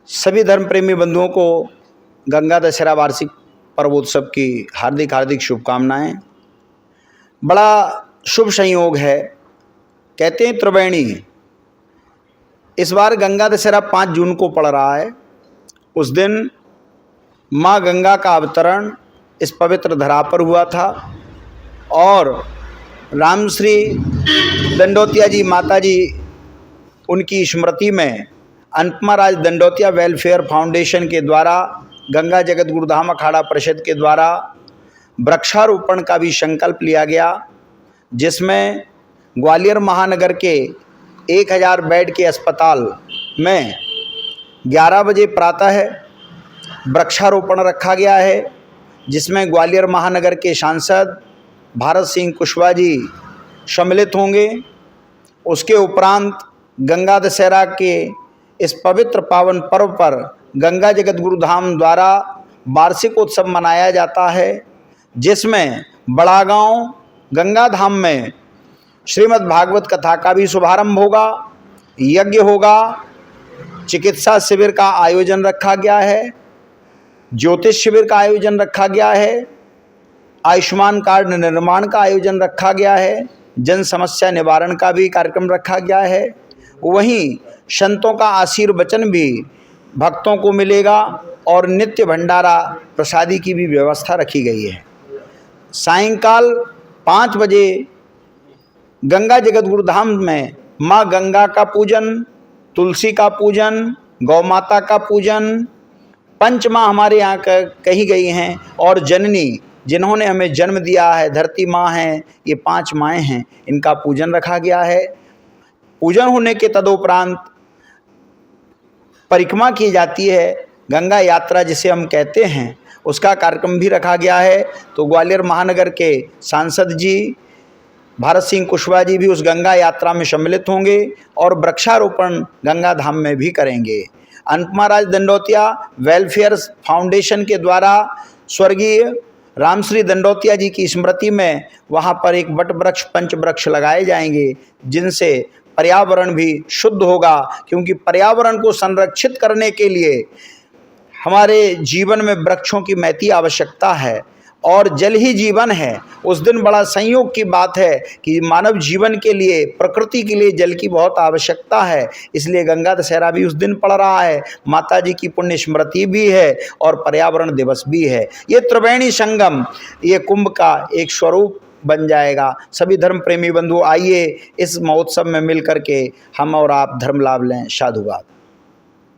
सभी धर्म प्रेमी बंधुओं को गंगा दशहरा वार्षिक पर्वोत्सव की हार्दिक हार्दिक शुभकामनाएं। बड़ा शुभ संयोग है, कहते हैं त्रिवेणी। इस बार गंगा दशहरा 5 जून को पड़ रहा है। उस दिन माँ गंगा का अवतरण इस पवित्र धरा पर हुआ था और रामश्री दंडोतिया जी माता जी उनकी स्मृति में अनुपमा राज दंडोतिया वेलफेयर फाउंडेशन के द्वारा गंगा जगत गुरुधाम अखाड़ा परिषद के द्वारा वृक्षारोपण का भी संकल्प लिया गया, जिसमें ग्वालियर महानगर के 1000 बेड के अस्पताल में 11 बजे प्रातः वृक्षारोपण रखा गया है, जिसमें ग्वालियर महानगर के सांसद भारत सिंह कुशवाहा जी सम्मिलित होंगे। उसके उपरांत गंगा दशहरा के इस पवित्र पावन पर्व पर गंगा जगत गुरुधाम द्वारा वार्षिक उत्सव मनाया जाता है, जिसमें बड़ा गांव गंगा धाम में श्रीमद् भागवत कथा का भी शुभारंभ होगा, यज्ञ होगा, चिकित्सा शिविर का आयोजन रखा गया है, ज्योतिष शिविर का आयोजन रखा गया है, आयुष्मान कार्ड निर्माण का आयोजन रखा गया है, जन समस्या निवारण का भी कार्यक्रम रखा गया है। वहीं संतों का आशीर्वचन भी भक्तों को मिलेगा और नित्य भंडारा प्रसादी की भी व्यवस्था रखी गई है। सायंकाल 5 बजे गंगा जगत गुरुधाम में माँ गंगा का पूजन, तुलसी का पूजन, गौ माता का पूजन, पंच माँ हमारे यहाँ कही गई हैं और जननी जिन्होंने हमें जन्म दिया है, धरती माँ हैं, ये 5 माएँ हैं, इनका पूजन रखा गया है। पूजन होने के तदुपरांत परिक्रमा की जाती है, गंगा यात्रा जिसे हम कहते हैं, उसका कार्यक्रम भी रखा गया है। तो ग्वालियर महानगर के सांसद जी भारत सिंह कुशवाहा जी भी उस गंगा यात्रा में सम्मिलित होंगे और वृक्षारोपण गंगा धाम में भी करेंगे। अनुपमा राज दंडोतिया वेलफेयर फाउंडेशन के द्वारा स्वर्गीय रामश्री दंडोतिया जी की स्मृति में वहाँ पर एक वट वृक्ष, पंच वृक्ष लगाए जाएंगे, जिनसे पर्यावरण भी शुद्ध होगा, क्योंकि पर्यावरण को संरक्षित करने के लिए हमारे जीवन में वृक्षों की महती आवश्यकता है और जल ही जीवन है। उस दिन बड़ा संयोग की बात है कि मानव जीवन के लिए, प्रकृति के लिए जल की बहुत आवश्यकता है, इसलिए गंगा दशहरा भी उस दिन पड़ रहा है। माता जी की पुण्य स्मृति भी है और पर्यावरण दिवस भी है। ये त्रिवेणी संगम, ये कुंभ का एक स्वरूप बन जाएगा। सभी धर्म प्रेमी बंधु आइए इस महोत्सव में मिल करके हम और आप धर्म लाभ लें। साधुवाद।